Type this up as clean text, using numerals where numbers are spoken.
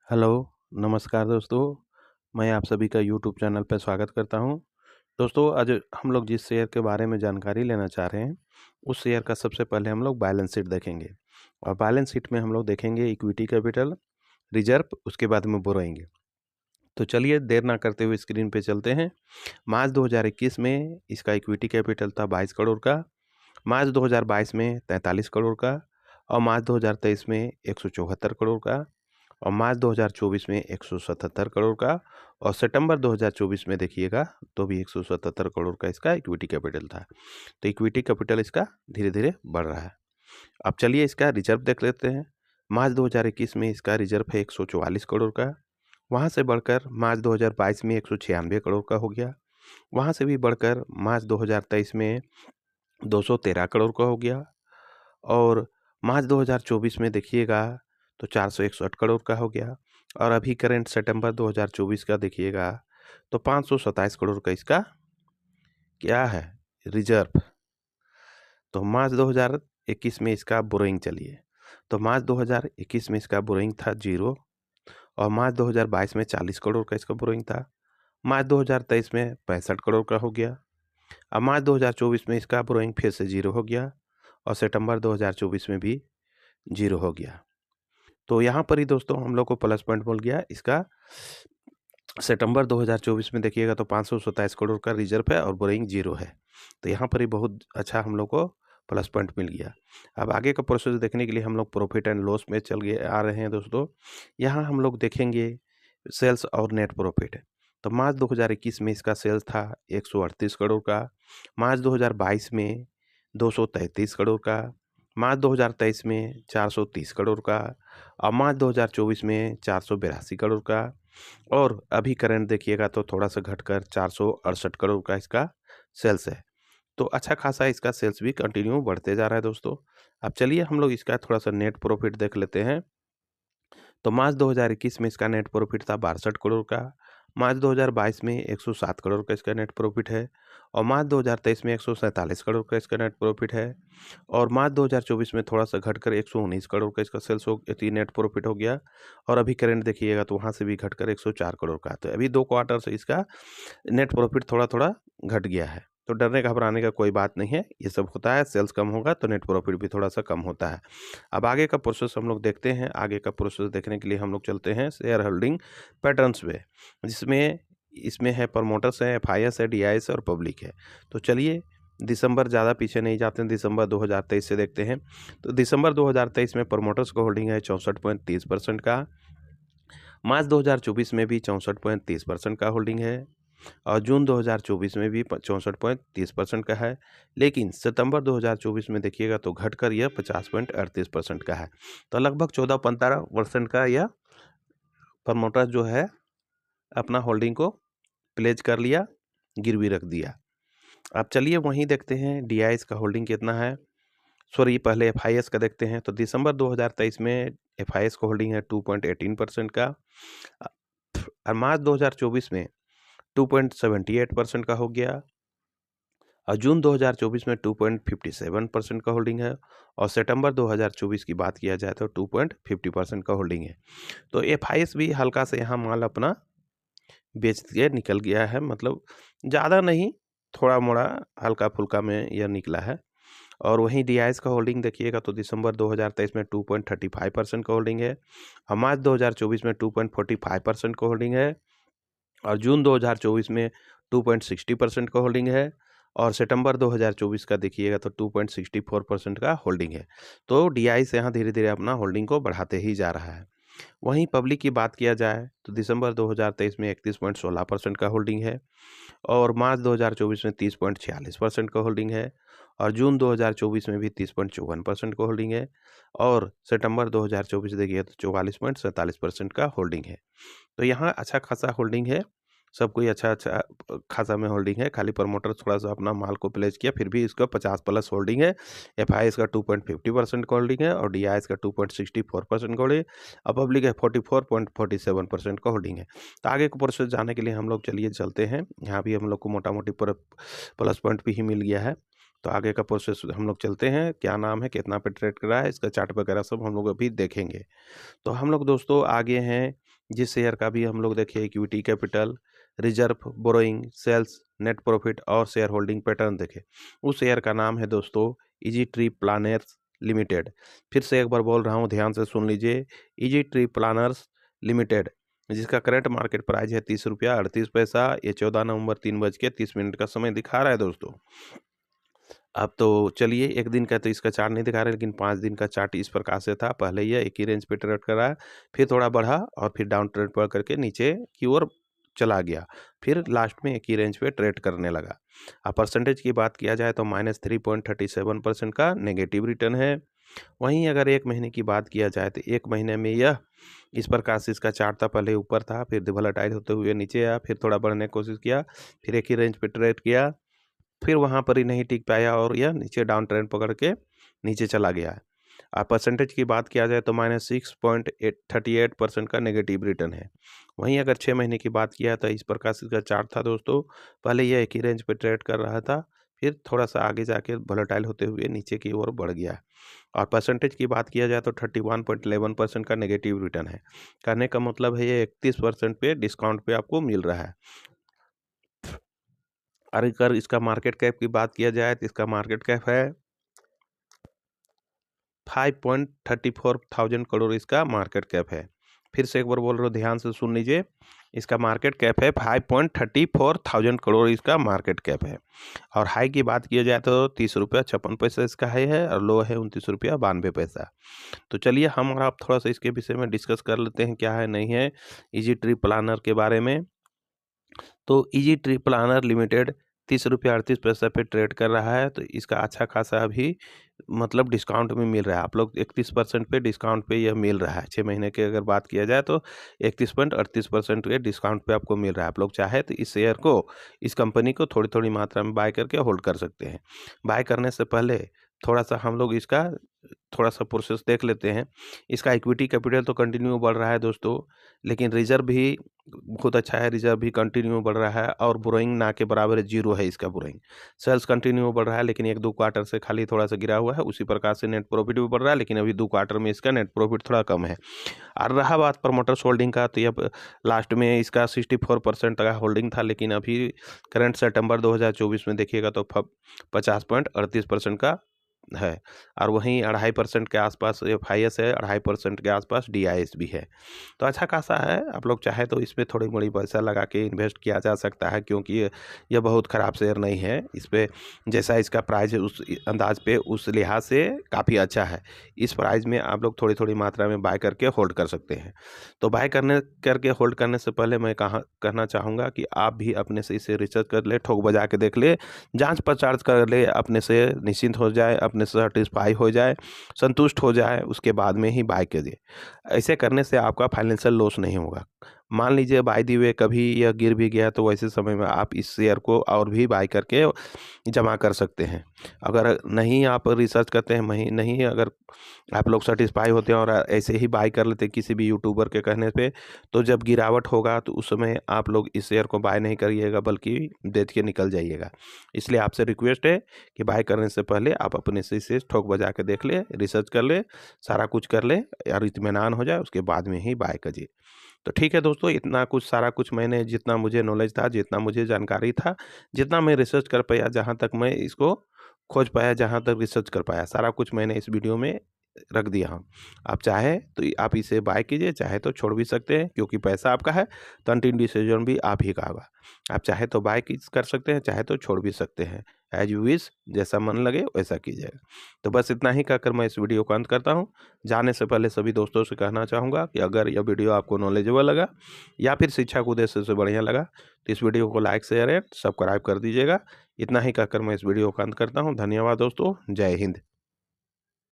Hello, नमस्कार दोस्तों। मैं आप सभी का यूट्यूब चैनल पे स्वागत करता हूँ। दोस्तों, आज हम लोग जिस शेयर के बारे में जानकारी लेना चाह रहे हैं, उस शेयर का सबसे पहले हम लोग बैलेंस शीट देखेंगे और बैलेंस शीट में हम लोग देखेंगे इक्विटी कैपिटल, रिजर्व, उसके बाद में बोरोइंग। तो चलिए देर ना करते हुए स्क्रीन पे चलते हैं। मार्च 2021 में इसका इक्विटी कैपिटल था 22 करोड़ का, मार्च 2022 में 43 करोड़ का और मार्च 2023 में 174 करोड़ का और मार्च 2024 में 177 करोड़ का और सितंबर 2024 में देखिएगा तो भी 177 करोड़ का इसका इक्विटी कैपिटल था। तो इक्विटी कैपिटल इसका धीरे धीरे बढ़ रहा है। अब चलिए इसका रिजर्व देख लेते हैं। मार्च 2021 में इसका रिजर्व है 144 करोड़ का, वहाँ से बढ़कर मार्च 2022 में 196 करोड़ का हो गया, वहाँ से भी बढ़कर मार्च 2023 में 213 करोड़ का हो गया और मार्च 2024 में देखिएगा तो 461 करोड़ का हो गया और अभी करंट सितंबर 2024 का देखिएगा तो 527 करोड़ का इसका क्या है रिजर्व। तो मार्च 2021 में इसका बोरोइंग चलिए, तो मार्च 2021 में इसका बोरोइंग था 0 और मार्च 2022 में 40 करोड़ का इसका बोरोइंग था, मार्च 2023 में 65 करोड़ का हो गया, अब मार्च 2024 में इसका बोरोइंग फिर से 0 हो गया और सितंबर 2024 में भी 0 हो गया। तो यहाँ पर ही दोस्तों हम लोग को प्लस पॉइंट मिल गया इसका। सितंबर 2024 में देखिएगा तो 527 करोड़ का रिजर्व है और बोरिंग 0 है। तो यहाँ पर ही बहुत अच्छा हम लोग को प्लस पॉइंट मिल गया। अब आगे का प्रोसेस देखने के लिए हम लोग प्रॉफिट एंड लॉस में चल गए आ रहे हैं दोस्तों। यहाँ हम लोग देखेंगे सेल्स और नेट प्रॉफिट। तो मार्च 2021 में इसका सेल्स था 138 करोड़ का, मार्च 2022 में 233 करोड़ का, मार्च 2023 में 430 करोड़ का और मार्च 2024 में 482 करोड़ का और अभी करंट देखिएगा तो थोड़ा सा घटकर 468 करोड़ का इसका सेल्स है। तो अच्छा खासा इसका सेल्स भी कंटिन्यू बढ़ते जा रहा है दोस्तों। अब चलिए हम लोग इसका थोड़ा सा नेट प्रॉफिट देख लेते हैं। तो मार्च 2021 में इसका नेट प्रॉफिट था 62 करोड़ का, मार्च 2022 में 107 करोड़ का इसका नेट प्रॉफिट है और मार्च 2023 में 147 करोड़ का इसका नेट प्रॉफिट है और मार्च 2024 में थोड़ा सा घटकर 119 करोड़ का इसका सेल्स हो नेट प्रॉफिट हो गया और अभी करंट देखिएगा तो वहाँ से भी घटकर 104 करोड़ का। तो अभी 2 क्वार्टर से इसका नेट प्रॉफिट थोड़ा-थोड़ा घट गया है। तो डरने घबराने का कोई बात नहीं है, ये सब होता है, सेल्स कम होगा तो नेट प्रॉफिट भी थोड़ा-सा कम होता है। अब आगे का प्रोसेस हम लोग देखते हैं, आगे का प्रोसेस देखने के लिए हम लोग चलते हैं शेयर होल्डिंग पैटर्न्स पे, जिसमें इसमें है प्रमोटर्स हैं, एफआईएस है, डीआईएस है और पब्लिक है। तो चलिए दिसंबर ज़्यादा पीछे नहीं जाते हैं, दिसंबर 2023 से देखते हैं। तो दिसंबर 2023 में प्रमोटर्स का होल्डिंग है 64.30% का, मार्च 2024 में भी 64.30% का होल्डिंग है और जून 2024 में भी 64.30% का है, लेकिन सितंबर 2024 में देखिएगा तो घटकर यह 50.38% का है। तो लगभग 14-15% का यह प्रमोटर जो है अपना होल्डिंग को प्लेज कर लिया, गिरवी रख दिया। अब चलिए वहीं देखते हैं डीआईएस का होल्डिंग कितना है। सॉरी, पहले एफआईएस का देखते हैं। तो दिसंबर 2023 में एफआईएस का होल्डिंग है 2.18% का और मार्च 2024 में 2.78% का हो गया और जून 2024 में 2.57% का होल्डिंग है और सितंबर 2024 की बात किया जाए तो 2.50% का होल्डिंग है। तो एफआईएस भी हल्का से यहाँ माल अपना बेच के निकल गया है, मतलब ज़्यादा नहीं, थोड़ा मोड़ा हल्का फुल्का में यह निकला है। और वहीं डीआईएस का होल्डिंग देखिएगा तो दिसंबर 2023 में 2.35% का होल्डिंग है और मार्च 2024 में 2.45% का होल्डिंग है और जून 2024 में 2.60% का होल्डिंग है और सितंबर 2024 का देखिएगा तो 2.64% का होल्डिंग है। तो डीआईएस यहाँ धीरे धीरे अपना होल्डिंग को बढ़ाते ही जा रहा है। वहीं पब्लिक की बात किया जाए तो दिसंबर 2023 में 31.16% का होल्डिंग है और मार्च 2024 में 30.46% का होल्डिंग है और जून 2024 में भी 30.54% का होल्डिंग है और सितंबर 2024 देखिए तो 44.47% का होल्डिंग है। तो यहाँ अच्छा खासा होल्डिंग है, सब कोई अच्छा खासा में होल्डिंग है, खाली प्रमोटर थोड़ा सा अपना माल को प्लेस किया, फिर भी इसका 50 प्लस होल्डिंग है। एफआईएस का 2.50% का होल्डिंग है और डीआईएस का 2.64% का होल्डिंग और पब्लिक है 44.47% का होल्डिंग है। तो आगे को प्रोसेस जाने के लिए हम लोग चलिए चलते हैं, यहाँ भी हम लोग को मोटा मोटी प्लस पॉइंट भी ही मिल गया है। तो आगे का प्रोसेस हम लोग चलते हैं, क्या नाम है, कितना पे ट्रेड कर रहा है, इसका चार्ट वगैरह सब हम लोग अभी देखेंगे। तो हम लोग दोस्तों आगे हैं जिस शेयर का भी हम लोग देखिए equity capital, reserve, borrowing, sales, net profit और शेयर होल्डिंग पैटर्न देखें, उस शेयर का नाम है दोस्तों इजी ट्री प्लानर्स लिमिटेड। फिर से एक बार बोल रहा हूँ, ध्यान से सुन लीजिए, इजी ट्री प्लानर्स लिमिटेड, जिसका करंट मार्केट प्राइस है 30 रुपया 38 पैसा। ये 14 नवंबर 3:30 का समय दिखा रहा है दोस्तों। अब तो चलिए, एक दिन का तो इसका चार्ट नहीं दिखा रहा है, लेकिन 5 दिन का चार्ट इस प्रकार से था। पहले ये एक ही रेंज पे ट्रेड कर रहा है, फिर थोड़ा बढ़ा और फिर डाउन ट्रेड पड़ करके नीचे की ओर चला गया, फिर लास्ट में एक ही रेंज पे ट्रेड करने लगा। अब परसेंटेज की बात किया जाए तो -3.37% का नेगेटिव रिटर्न है। वहीं अगर 1 महीने की बात किया जाए तो 1 महीने में यह इस प्रकार से इसका चार्ट था, पहले ऊपर था, फिर वोलेटाइल होते हुए नीचे आया, फिर थोड़ा बढ़ने की कोशिश किया, फिर एक ही रेंज पे ट्रेड किया, फिर वहाँ पर ही नहीं टिक पाया और यह नीचे डाउन ट्रेंड पकड़ के नीचे चला गया है। परसेंटेज की बात किया जाए तो -6.38% का नेगेटिव रिटर्न है। वहीं अगर 6 महीने की बात किया तो इस प्रकार से इसका चार्ट था दोस्तों। पहले यह एक ही रेंज पे ट्रेड कर रहा था, फिर थोड़ा-सा आगे जाके वोलेटाइल होते हुए नीचे की ओर बढ़ गया। और परसेंटेज की बात किया जाए तो 31.11% का नेगेटिव रिटर्न है। कहने का मतलब है ये 31% पे डिस्काउंट पे आपको मिल रहा है। और अगर इसका मार्केट कैप की बात किया जाए तो इसका मार्केट कैप है 5.34 करोड़ इसका मार्केट कैप है। फिर से एक बार बोल रहा हूँ, ध्यान से सुन लीजिए, इसका मार्केट कैप है 5.34 करोड़ इसका मार्केट कैप है। और हाई की बात किया जाए तो 30 रुपया 56 पैसा इसका हाई है और लो है 29 रुपया 92 पैसा। तो चलिए हम और आप थोड़ा सा इसके विषय में डिस्कस कर लेते हैं, क्या है नहीं है इजी ट्री प्लानर के बारे में। तो इजी ट्री प्लानर लिमिटेड 30 रुपया 38 पैसा पे ट्रेड कर रहा है, तो इसका अच्छा खासा अभी मतलब डिस्काउंट में मिल रहा है। आप लोग 31% पे डिस्काउंट पे यह मिल रहा है। 6 महीने की अगर बात किया जाए तो 31.38% के डिस्काउंट पे आपको मिल रहा है। आप लोग चाहे तो इस शेयर को, इस कंपनी को थोड़ी-थोड़ी मात्रा में बाय करके होल्ड कर सकते हैं। बाय करने से पहले थोड़ा-सा हम लोग इसका थोड़ा-सा प्रोसेस देख लेते हैं। इसका इक्विटी कैपिटल तो कंटिन्यू बढ़ रहा है दोस्तों, लेकिन रिज़र्व भी बहुत अच्छा है, रिज़र्व भी कंटिन्यू बढ़ रहा है और बोरोइंग ना के बराबर है, 0 है इसका बोरोइंग। सेल्स कंटिन्यू बढ़ रहा है, लेकिन 1-2 क्वार्टर से खाली थोड़ा-सा गिरा हुआ है। उसी प्रकार से नेट प्रॉफिट भी बढ़ रहा है, लेकिन अभी 2 क्वार्टर में इसका नेट प्रॉफिट थोड़ा कम है। और रहा बात प्रमोटर्स होल्डिंग का, तो अब लास्ट में इसका 64% का होल्डिंग था, लेकिन अभी करंट सितंबर 2024 में देखिएगा तो 50.38% का है। और वहीं 2.5% के आसपास एफआईएस है, 2.5% के आसपास डीआईएस भी है। तो अच्छा खासा है, आप लोग चाहे तो इसमें थोड़ी-मोड़ी पैसा लगा के इन्वेस्ट किया जा सकता है, क्योंकि ये बहुत ख़राब शेयर नहीं है। इस पे जैसा इसका प्राइस है उस अंदाज़ पे, उस लिहाज से काफ़ी अच्छा है। इस प्राइस में आप लोग थोड़ी-थोड़ी मात्रा में बाय करके होल्ड कर सकते हैं। तो बाय करके होल्ड करने से पहले मैं कहना चाहूँगा कि आप भी अपने से इसे रिसर्च कर लें, ठोक बजा के देख लें, जाँच-पड़ताल कर लें, अपने से निश्चिंत हो जाए, अपने से सैटिस्फाई हो जाए, संतुष्ट हो जाए, उसके बाद में ही बाय कीजिए। ऐसे करने से आपका फाइनेंशियल लॉस नहीं होगा। मान लीजिए बाय द वे कभी यह गिर भी गया तो वैसे समय में आप इस शेयर को और भी बाय करके जमा कर सकते हैं। अगर नहीं आप रिसर्च करते हैं, नहीं अगर आप लोग सैटिस्फाई होते हैं और ऐसे ही बाय कर लेते हैं किसी भी यूट्यूबर के कहने पे, तो जब गिरावट होगा तो उस समय आप लोग इस शेयर को बाय नहीं करिएगा, बल्कि बेच के निकल जाइएगा। इसलिए आपसे रिक्वेस्ट है कि बाय करने से पहले आप अपने से इसे ठोक बजा के देख लें, रिसर्च कर लें, सारा कुछ कर लें और इत्मीनान हो जाए, उसके बाद में ही बाय कीजिए। तो ठीक है दोस्तों, इतना कुछ सारा कुछ मैंने, जितना मुझे नॉलेज था, जितना मुझे जानकारी था, जितना मैं रिसर्च कर पाया, जहाँ तक मैं इसको खोज पाया, जहाँ तक रिसर्च कर पाया, सारा कुछ मैंने इस वीडियो में रख दिया हूँ। आप चाहें तो आप इसे बाय कीजिए, चाहे तो छोड़ भी सकते हैं, क्योंकि पैसा आपका है, तो अंतिम डिसीजन भी आप ही का होगा। आप चाहे तो बाय कर सकते हैं, चाहे तो छोड़ भी सकते हैं। एज यू विश, जैसा मन लगे वैसा कीजिएगा। तो बस इतना ही कहकर मैं इस वीडियो को अंत करता हूँ। जाने से पहले सभी दोस्तों से कहना चाहूँगा कि अगर यह वीडियो आपको नॉलेजेबल लगा या फिर शिक्षा के उद्देश्य से बढ़िया लगा, तो इस वीडियो को लाइक, शेयर एंड सब्सक्राइब कर दीजिएगा। इतना ही कहकर मैं इस वीडियो का अंत करता हूँ। धन्यवाद दोस्तों, जय हिंद।